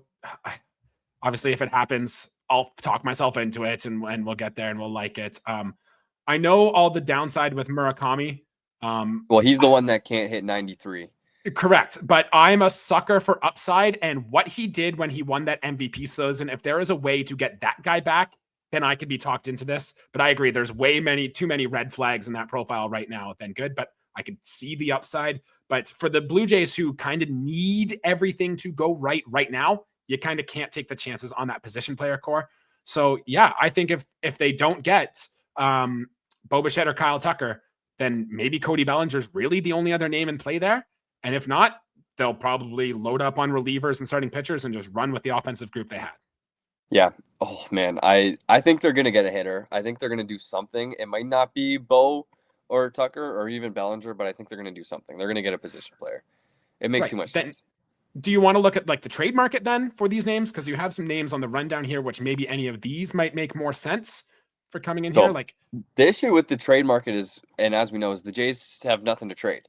Obviously, if it happens, I'll talk myself into it, and we'll get there and we'll like it. I know all the downside with Murakami. Um, Well, he's the one that can't hit 93. Correct, but I'm a sucker for upside, and what he did when he won that MVP season. If there is a way to get that guy back, then I could be talked into this. But I agree, there's too many red flags in that profile right now. Than good, but I could see the upside. But for the Blue Jays, who kind of need everything to go right now, you kind of can't take the chances on that position player core. So yeah, I think if they don't get Bo Bichette or Kyle Tucker, then maybe Cody Bellinger's really the only other name in play there. And if not, they'll probably load up on relievers and starting pitchers and just run with the offensive group they had. Yeah. Oh man, I think they're gonna get a hitter. I think they're gonna do something. It might not be Bo or Tucker or even Bellinger, but I think they're gonna do something. They're gonna get a position player. It makes Right. too much Then sense. do you want to look at like the trade market then for these names? Because you have some names on the rundown here, which maybe any of these might make more sense for coming in here. So Like, the issue with the trade market is, and as we know, is the Jays have nothing to trade.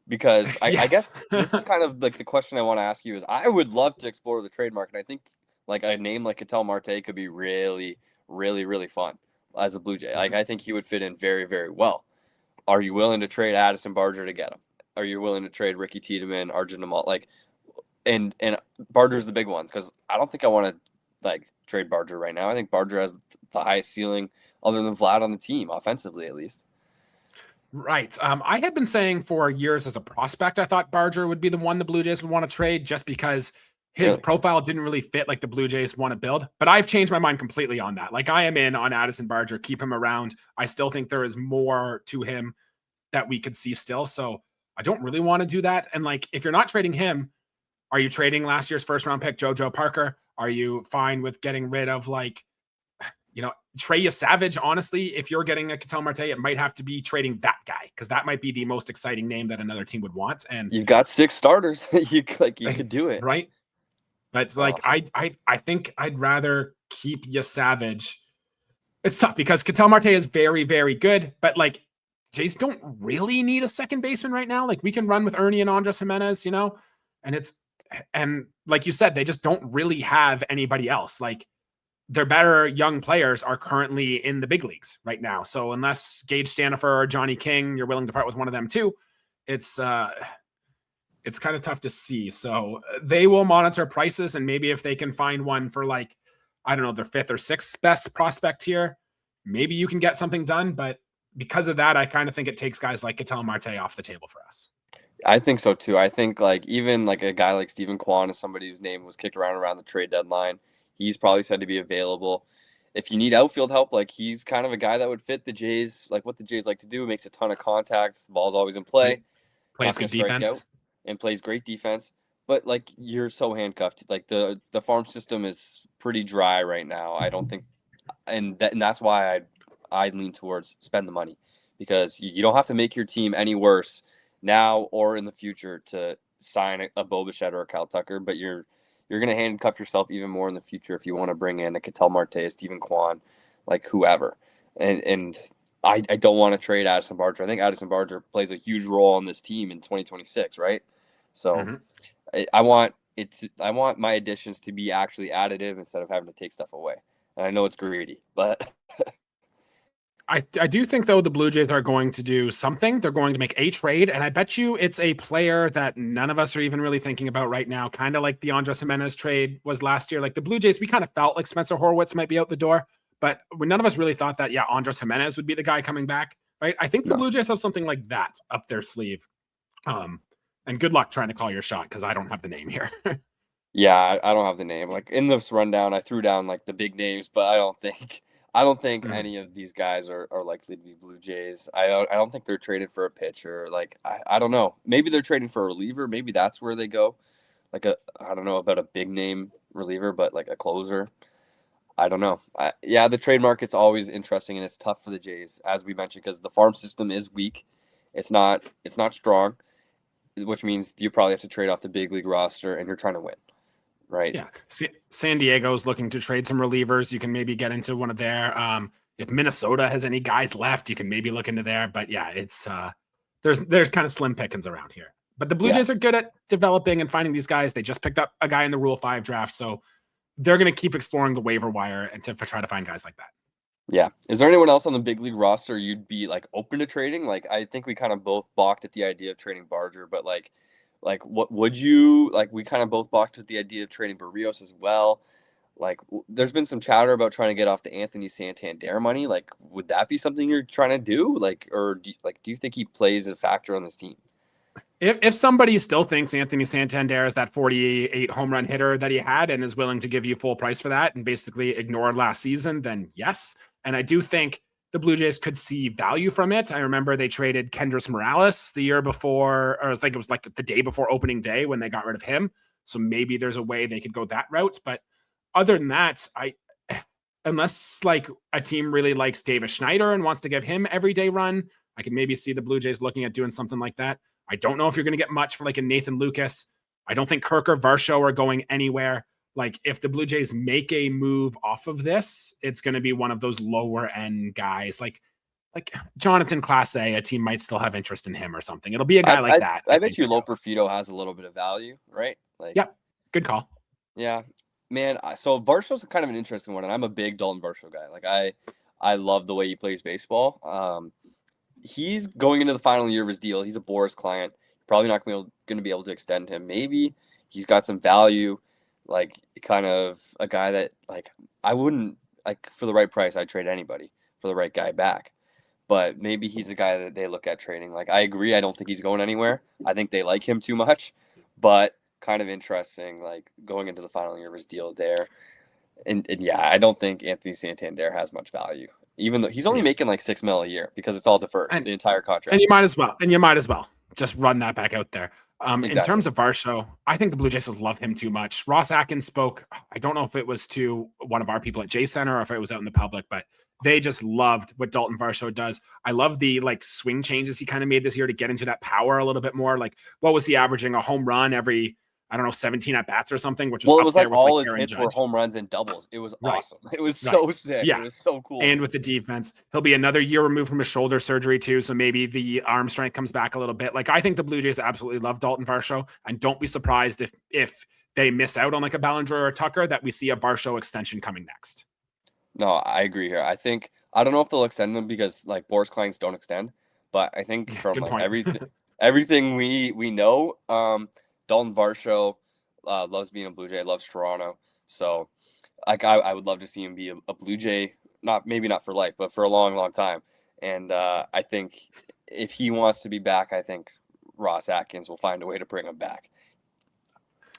Because I yes. guess this is kind of like the question I want to ask you is I would love to explore the trade market. I think like a name like Ketel Marte could be really, really, really fun as a Blue Jay. Like I think he would fit in very, very well. Are you willing to trade Addison Barger to get him? Are you willing to trade Ricky Tiedemann, Arjun Amal? Like, and Barger's the big one because I don't think I want to like trade Barger right now. I think Barger has the highest ceiling other than Vlad on the team, offensively at least. Right. I had been saying for years as a prospect, I thought Barger would be the one the Blue Jays would want to trade just because his Really? profile didn't really fit like the Blue Jays want to build. But I've changed my mind completely on that. Like I am in on Addison Barger, keep him around. I still think there is more to him that we could see still. So I don't really want to do that. And like, if you're not trading him, are you trading last year's first round pick, JoJo Parker? Are you fine with getting rid of like, Trey Savage? Honestly, if you're getting a Ketel Marte, it might have to be trading that guy because that might be the most exciting name that another team would want. And You've got 6 starters. You could do it. right, but Oh, like I think I'd rather keep Savage. It's tough because Ketel Marte is very very good, but like Jays don't really need a second baseman right now. Like we can run with Ernie and Andres Jimenez, and like you said, they just don't really have anybody else. Like their better young players are currently in the big leagues right now. So unless Gage Stanifer or Johnny King, you're willing to part with one of them too, it's kind of tough to see. So they will monitor prices, and maybe if they can find one for like, I don't know, their fifth or sixth best prospect here, maybe you can get something done. But because of that, I kind of think it takes guys like Ketel Marte off the table for us. I think so too. I think like even like a guy like Stephen Kwan is somebody whose name was kicked around the trade deadline. He's probably said to be available. If you need outfield help, like he's kind of a guy that would fit the Jays, like what the Jays like to do. Makes a ton of contact. The ball's always in play. Plays Not going good to strike out defense. and plays great defense. But like you're so handcuffed. Like the farm system is pretty dry right now. I don't think, and that's why I lean towards spend the money because you don't have to make your team any worse now or in the future to sign a Bo Bichette or a Kyle Tucker, but you're going to handcuff yourself even more in the future if you want to bring in a Ketel Marte, a Stephen Kwan, like whoever. And I don't want to trade Addison Barger. I think Addison Barger plays a huge role on this team in 2026, right? So I want my additions to be actually additive instead of having to take stuff away. And I know it's greedy, but I do think though the Blue Jays are going to do something. They're going to make a trade, and I bet you it's a player that none of us are even really thinking about right now. Kind of like the Andres Jimenez trade was last year. Like the Blue Jays, we kind of felt like Spencer Horwitz might be out the door, but none of us really thought that Andres Jimenez would be the guy coming back. Right? I think the no. Blue Jays have something like that up their sleeve. And good luck trying to call your shot because I don't have the name here. Yeah, I don't have the name. Like in this rundown, I threw down like the big names, but I don't think any of these guys are likely to be Blue Jays. I don't think they're traded for a pitcher. Like I don't know. Maybe they're trading for a reliever. Maybe that's where they go. Like I don't know about a big name reliever, but like a closer. I don't know. Yeah, the trade market's always interesting and it's tough for the Jays, as we mentioned, because the farm system is weak. It's not strong, which means you probably have to trade off the big league roster and you're trying to win. right? Yeah. San Diego's looking to trade some relievers. You can maybe get into one of their if Minnesota has any guys left, you can maybe look into there. But yeah, it's there's kind of slim pickings around here. But the Blue Yeah. Jays are good at developing and finding these guys. They just picked up a guy in the Rule 5 draft, so they're going to keep exploring the waiver wire and to try to find guys like that. Yeah. Is there anyone else on the big league roster you'd be like open to trading? Like, I think we kind of both balked at the idea of trading Barger, but like what would you like? We kind of both balked at the idea of trading Barrios as well. Like, there's been some chatter about trying to get off the Anthony Santander money. Like, would that be something you're trying to do? Like, or do you think he plays a factor on this team? If somebody still thinks Anthony Santander is that 48 home run hitter that he had and is willing to give you full price for that and basically ignore last season, then yes. And I do think the Blue Jays could see value from it. I remember they traded Kendrys Morales the year before, or I think it was like the day before opening day when they got rid of him. So maybe there's a way they could go that route. But other than that, unless like a team really likes Davis Schneider and wants to give him everyday run, I could maybe see the Blue Jays looking at doing something like that. I don't know if you're going to get much for like a Nathan Lucas. I don't think Kirk or Varsho are going anywhere. Like if the Blue Jays make a move off of this, it's going to be one of those lower end guys like Jonathan Class A team might still have interest in him or something. It'll be a guy like that. I bet you Loper Fido has a little bit of value, right? Like, yeah, good call. Yeah, man. So Varsho's kind of an interesting one, and I'm a big Dalton Varsho guy. Like I love the way he plays baseball. He's going into the final year of his deal. He's a Boris client. Probably not going to be able to extend him. Maybe he's got some value, like kind of a guy that like I wouldn't like for the right price. I'd trade anybody for the right guy back. But maybe he's a guy that they look at trading. Like I agree. I don't think he's going anywhere. I think they like him too much. But kind of interesting, like going into the final year of his deal there. And yeah, I don't think Anthony Santander has much value. Even though he's only making like $6 million a year because it's all deferred, the entire contract. And you might as well just run that back out there. Exactly. In terms of Varsho, I think the Blue Jays love him too much. Ross Atkins spoke, I don't know if it was to one of our people at J Center or if it was out in the public, but they just loved what Dalton Varsho does. I love the like swing changes he kind of made this year to get into that power a little bit more. Like what was he averaging? A home run every, I don't know, 17 at bats or something, which was it was like all his hits Judge. were home runs and doubles. It was awesome. It was so sick. Yeah. It was so cool. And with the defense, he'll be another year removed from his shoulder surgery too. So maybe the arm strength comes back a little bit. Like I think the Blue Jays absolutely love Dalton Varsho, and don't be surprised if they miss out on like a Ballinger or a Tucker that we see a Varsho extension coming next. No, I agree here. I don't know if they'll extend them because like Boris clients don't extend, but I think from like everything we know, Dalton Varsho loves being a Blue Jay, loves Toronto. So like I would love to see him be a Blue Jay, maybe not for life, but for a long, long time. And I think if he wants to be back, I think Ross Atkins will find a way to bring him back.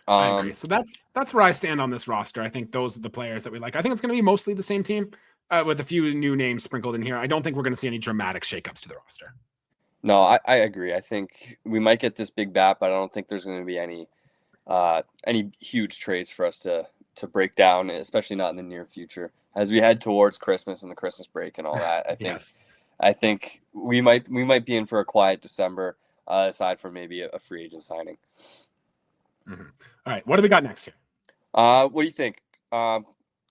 I agree. So that's where I stand on this roster. I think those are the players that we like. I think it's going to be mostly the same team with a few new names sprinkled in here. I don't think we're going to see any dramatic shakeups to the roster. No, I agree. I think we might get this big bat, but I don't think there's going to be any huge trades for us to break down, especially not in the near future as we head towards Christmas and the Christmas break and all that. I think yes. I think we might be in for a quiet December, aside from maybe a free agent signing. Mm-hmm. All right, what do we got next here? What do you think?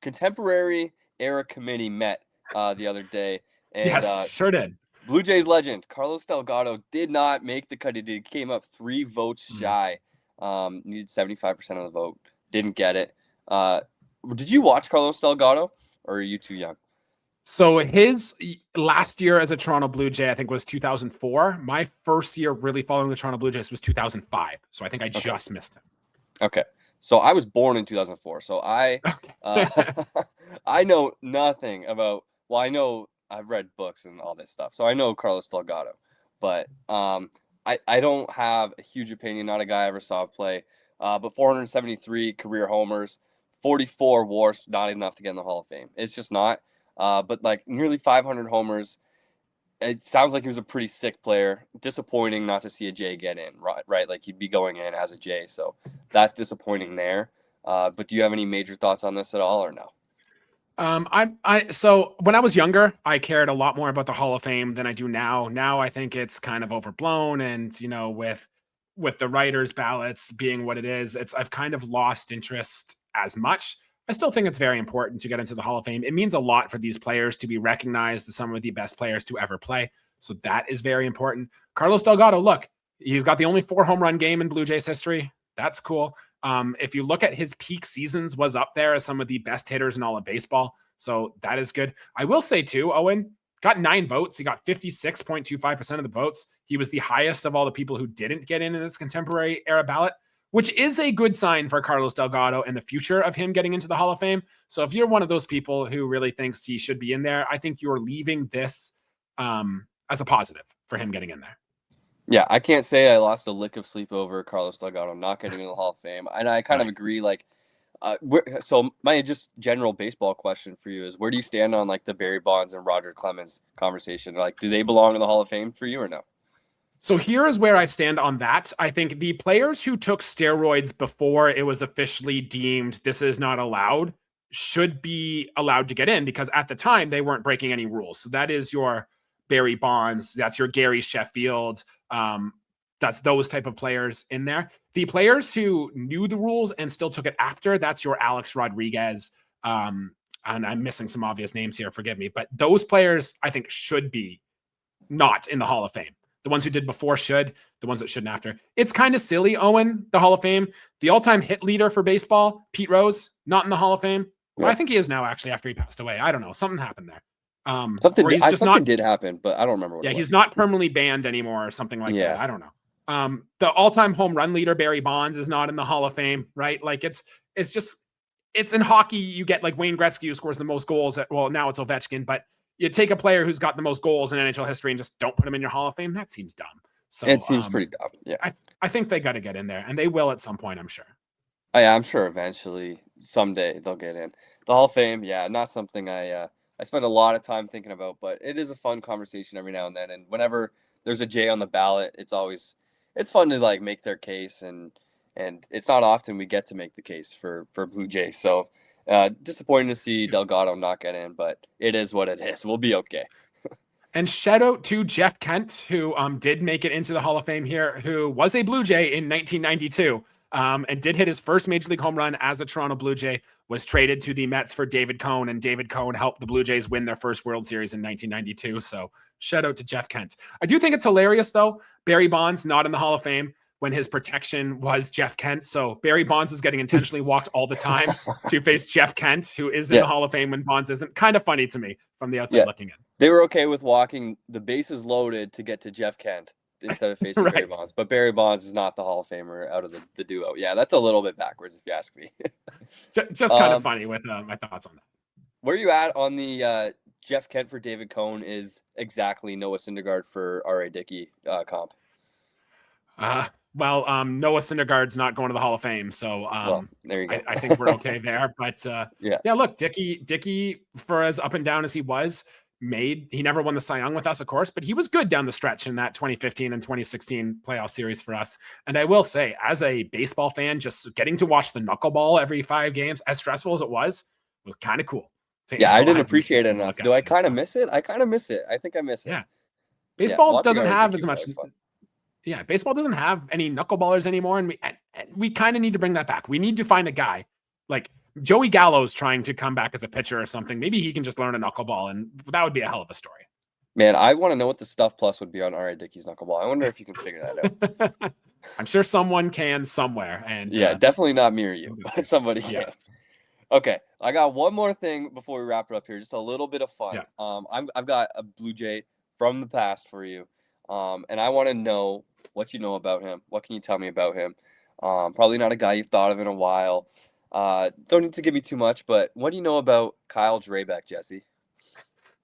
Contemporary era committee met the other day, and yes, sure did. Blue Jays legend Carlos Delgado did not make the cut. He came up 3 votes shy. Needed 75% of the vote. Didn't get it. Did you watch Carlos Delgado, or are you too young? So his last year as a Toronto Blue Jay, I think, was 2004. My first year really following the Toronto Blue Jays was 2005. So I think I just missed him. Okay. So I was born in 2004. So I know nothing about, well, I know I've read books and all this stuff. So I know Carlos Delgado, but I don't have a huge opinion. Not a guy I ever saw play. But 473 career homers, 44 WARs, not enough to get in the Hall of Fame. It's just not. But like nearly 500 homers. It sounds like he was a pretty sick player. Disappointing not to see a J get in, right? Like he'd be going in as a J. So that's disappointing there. But do you have any major thoughts on this at all, or no? So when I was younger, I cared a lot more about the Hall of Fame than I do now. Now I think it's kind of overblown, and with with the writers' ballots being what it is, I've kind of lost interest as much. I still think it's very important to get into the Hall of Fame. It means a lot for these players to be recognized as some of the best players to ever play. So that is very important. Carlos Delgado, look, he's got the only 4 home run game in Blue Jays history. That's cool. If you look at his peak seasons, was up there as some of the best hitters in all of baseball. So that is good. I will say too, Owen got 9 votes. He got 56.25% of the votes. He was the highest of all the people who didn't get in this contemporary era ballot, which is a good sign for Carlos Delgado and the future of him getting into the Hall of Fame. So if you're one of those people who really thinks he should be in there, I think you're leaving this as a positive for him getting in there. Yeah, I can't say I lost a lick of sleep over Carlos Delgado not getting in the Hall of Fame. And I kind of agree, like, so my just general baseball question for you is, where do you stand on like the Barry Bonds and Roger Clemens conversation? Like, do they belong in the Hall of Fame for you or no? So here is where I stand on that. I think the players who took steroids before it was officially deemed this is not allowed should be allowed to get in, because at the time they weren't breaking any rules. So that is your Barry Bonds, that's your Gary Sheffield, that's those type of players in there. The players who knew the rules and still took it after, that's your Alex Rodriguez. And I'm missing some obvious names here, forgive me. But those players, I think, should be not in the Hall of Fame. The ones who did before should, the ones that shouldn't after. It's kind of silly, Owen, the Hall of Fame. The all-time hit leader for baseball, Pete Rose, not in the Hall of Fame. Well, I think he is now, actually, after he passed away. I don't know. Something happened there. Something did happen, but I don't remember what it was. He's not permanently banned anymore or something like that. I don't know. The all-time home run leader, Barry Bonds, is not in the Hall of Fame, right? Like, it's in hockey, you get like Wayne Gretzky, who scores the most goals now it's Ovechkin, but you take a player who's got the most goals in NHL history and just don't put him in your Hall of Fame. That seems dumb. So it seems pretty dumb. Yeah. I think they got to get in there, and they will at some point, I'm sure. Oh, yeah, I'm sure eventually, someday they'll get in. The Hall of Fame, yeah, not something I spend a lot of time thinking about, but it is a fun conversation every now and then. And whenever there's a J on the ballot, it's fun to like make their case, and it's not often we get to make the case for Blue Jays. So disappointing to see Delgado not get in, but it is what it is. We'll be okay. And shout out to Jeff Kent, who did make it into the Hall of Fame here, who was a Blue Jay in 1992. And did hit his first Major League home run as a Toronto Blue Jay, was traded to the Mets for David Cone, and David Cone helped the Blue Jays win their first World Series in 1992. So shout out to Jeff Kent. I do think it's hilarious, though, Barry Bonds not in the Hall of Fame when his protection was Jeff Kent. So Barry Bonds was getting intentionally walked all the time to face Jeff Kent, who is in the Hall of Fame when Bonds isn't. Kind of funny to me from the outside looking in. They were okay with walking the bases loaded to get to Jeff Kent instead of facing Barry Bonds. But Barry Bonds is not the Hall of Famer out of the duo. Yeah, that's a little bit backwards if you ask me. just kind of funny with my thoughts on that. Where you at on the Jeff Kent for David Cone is exactly Noah Syndergaard for R.A. Dickey comp? Noah Syndergaard's not going to the Hall of Fame, so there you go. I think we're okay there. But look, Dickey, for as up and down as he was, he never won the Cy Young with us, of course, but he was good down the stretch in that 2015 and 2016 playoff series for us. And I will say, as a baseball fan, just getting to watch the knuckleball every 5 games, as stressful as it was kind of cool. I didn't appreciate it enough. Do I kind of miss it? I kind of miss it. I think I miss it. Yeah. Baseball doesn't have as much. Yeah, baseball doesn't have any knuckleballers anymore, and we kind of need to bring that back. We need to find a guy like Joey Gallo's trying to come back as a pitcher or something. Maybe he can just learn a knuckleball, and that would be a hell of a story. Man, I want to know what the stuff plus would be on R.A. Dickey's knuckleball. I wonder if you can figure that out. I'm sure someone can somewhere. And definitely not me or you, but somebody can. Yes. Okay, I got one more thing before we wrap it up here. Just a little bit of fun. Yeah. I've got a Blue Jay from the past for you, and I want to know what you know about him. What can you tell me about him? Probably not a guy you've thought of in a while. Don't need to give me too much, but what do you know about Kyle Drabek, Jesse?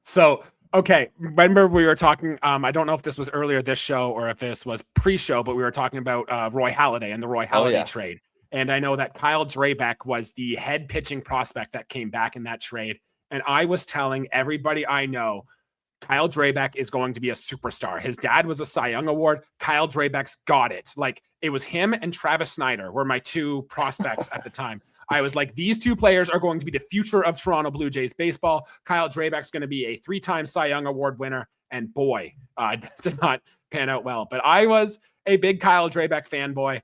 So, okay, remember we were talking, I don't know if this was earlier this show or if this was pre-show, but we were talking about Roy Halladay and the Roy Halladay trade. And I know that Kyle Drabek was the head pitching prospect that came back in that trade. And I was telling everybody I know, Kyle Drabek is going to be a superstar. His dad was a Cy Young Award. Kyle Drabek's got it. Like, it was him and Travis Snyder were my 2 prospects at the time. I was like, these 2 players are going to be the future of Toronto Blue Jays baseball. Kyle Drabek's going to be a 3-time Cy Young Award winner. And boy, did not pan out well. But I was a big Kyle Drabek fanboy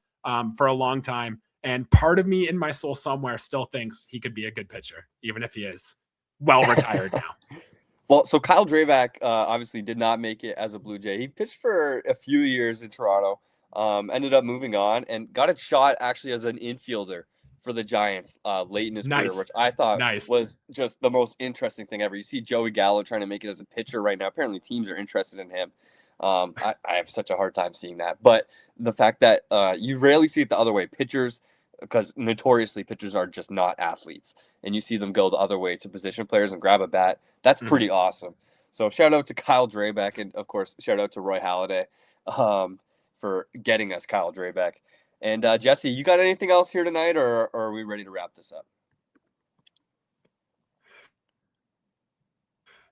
for a long time. And part of me in my soul somewhere still thinks he could be a good pitcher, even if he is well retired now. Well, so Kyle Drabek obviously did not make it as a Blue Jay. He pitched for a few years in Toronto, ended up moving on, and got a shot actually as an infielder for the Giants late in his career, which I thought was just the most interesting thing ever. You see Joey Gallo trying to make it as a pitcher right now. Apparently teams are interested in him. I have such a hard time seeing that. But the fact that you rarely see it the other way. Pitchers, because notoriously pitchers are just not athletes, and you see them go the other way to position players and grab a bat. That's pretty awesome. So shout out to Kyle Drabek, and of course shout out to Roy Halladay for getting us Kyle Drabek. And Jesse, you got anything else here tonight, or are we ready to wrap this up?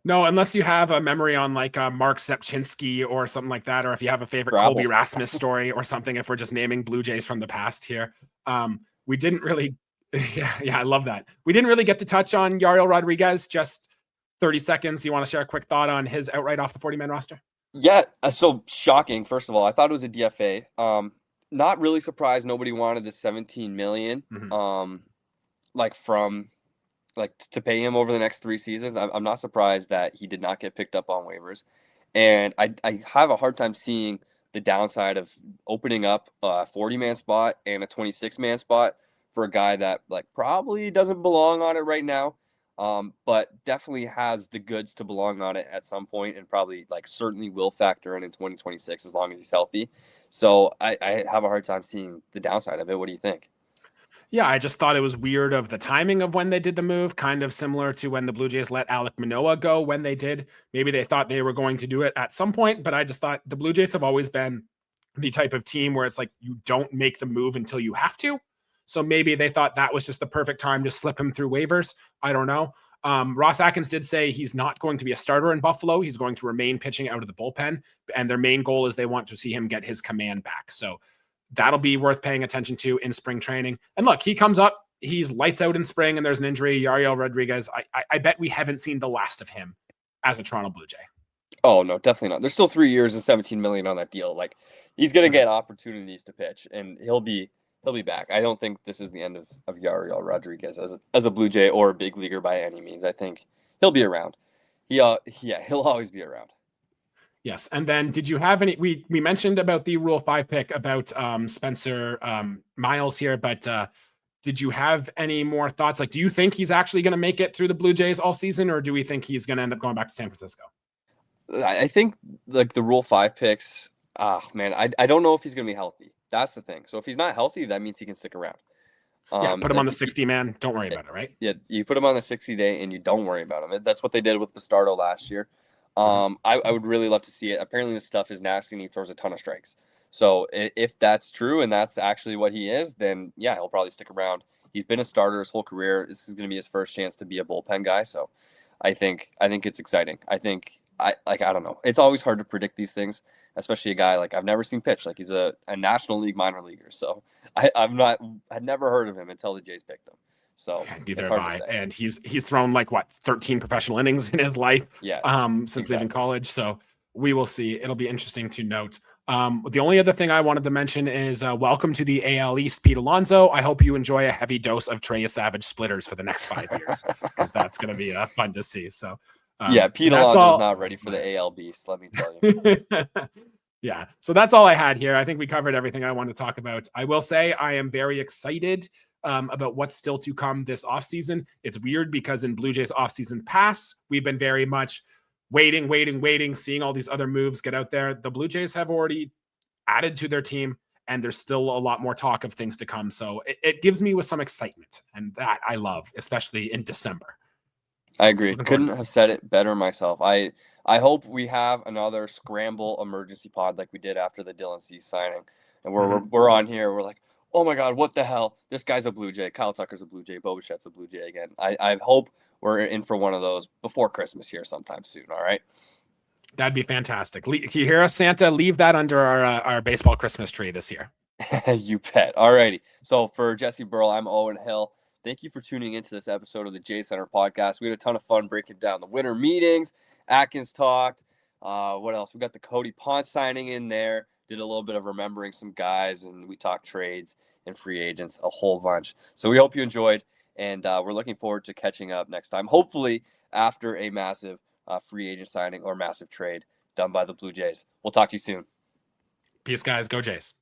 No, unless you have a memory on like Mark Sepchinski or something like that, or if you have a favorite Colby Rasmus story or something, if we're just naming Blue Jays from the past here. We didn't really, yeah, I love that. We didn't really get to touch on Yariel Rodriguez. Just 30 seconds. You want to share a quick thought on his outright off the 40-man roster? Yeah, so shocking. First of all, I thought it was a DFA. Not really surprised nobody wanted the $17 million. To pay him over the next 3 seasons. I'm not surprised that he did not get picked up on waivers. And I have a hard time seeing the downside of opening up a 40-man spot and a 26-man spot for a guy that probably doesn't belong on it right now, but definitely has the goods to belong on it at some point, and probably certainly will factor in 2026 as long as he's healthy. So I have a hard time seeing the downside of it. What do you think? Yeah, I just thought it was weird of the timing of when they did the move, kind of similar to when the Blue Jays let Alek Manoah go when they did. Maybe they thought they were going to do it at some point, but I just thought the Blue Jays have always been the type of team where it's like you don't make the move until you have to. So maybe they thought that was just the perfect time to slip him through waivers. I don't know. Ross Atkins did say he's not going to be a starter in Buffalo. He's going to remain pitching out of the bullpen, and their main goal is they want to see him get his command back. So that'll be worth paying attention to in spring training. And look, he comes up, he's lights out in spring, and there's an injury. Yariel Rodriguez, I bet we haven't seen the last of him as a Toronto Blue Jay. Oh, no, definitely not. There's still 3 years and $17 million on that deal. He's going to get opportunities to pitch, and he'll be back. I don't think this is the end of Yariel Rodriguez as a Blue Jay or a big leaguer by any means. I think he'll be around. He'll always be around. Yes. And then did you have any, we mentioned about the Rule 5 pick about Spencer Miles here, but did you have any more thoughts? Do you think he's actually going to make it through the Blue Jays all season, or do we think he's going to end up going back to San Francisco? I think the Rule 5 picks, man, I don't know if he's going to be healthy. That's the thing. So if he's not healthy, that means he can stick around. Put him on the 60-man. Don't worry about it, right? Yeah, you put him on the 60-day and you don't worry about him. That's what they did with Bastardo last year. I would really love to see it. Apparently this stuff is nasty and he throws a ton of strikes. So if that's true and that's actually what he is, then yeah, he'll probably stick around. He's been a starter his whole career. This is going to be his first chance to be a bullpen guy. So I think it's exciting. I don't know. It's always hard to predict these things, especially a guy I've never seen pitch. He's a National League minor leaguer. So I'd never heard of him until the Jays picked him. So neither have I. And he's thrown 13 professional innings in his life. Since leaving college. So we will see. It'll be interesting to note. The only other thing I wanted to mention is welcome to the AL East, Pete Alonso. I hope you enjoy a heavy dose of Trey Savage splitters for the next 5 years, because that's going to be fun to see. So Pete Alonso is not ready for the AL Beast, let me tell you. Yeah, so that's all I had here. I think we covered everything I wanted to talk about. I will say I am very excited about what's still to come this offseason. It's weird because in Blue Jays offseason pass, we've been very much waiting, seeing all these other moves get out there. The Blue Jays have already added to their team, and there's still a lot more talk of things to come. So it gives me with some excitement, and that I love, especially in December. So I agree. Couldn't have said it better myself. I hope we have another scramble emergency pod like we did after the Dylan Cease signing. And we're on here. We're like, oh my God, what the hell? This guy's a Blue Jay. Kyle Tucker's a Blue Jay. Bo Bichette's a Blue Jay again. I hope we're in for one of those before Christmas here sometime soon. All right. That'd be fantastic. Can you hear us, Santa? Leave that under our baseball Christmas tree this year. You bet. All righty. So for Jesse Burrell, I'm Owen Hill. Thank you for tuning into this episode of the J Center podcast. We had a ton of fun breaking down the winter meetings. Atkins talked. What else? We got the Cody Ponce signing in there. did a little bit of remembering some guys, and we talked trades and free agents a whole bunch. So we hope you enjoyed, and we're looking forward to catching up next time, hopefully after a massive free agent signing or massive trade done by the Blue Jays. We'll talk to you soon. Peace, guys. Go Jays.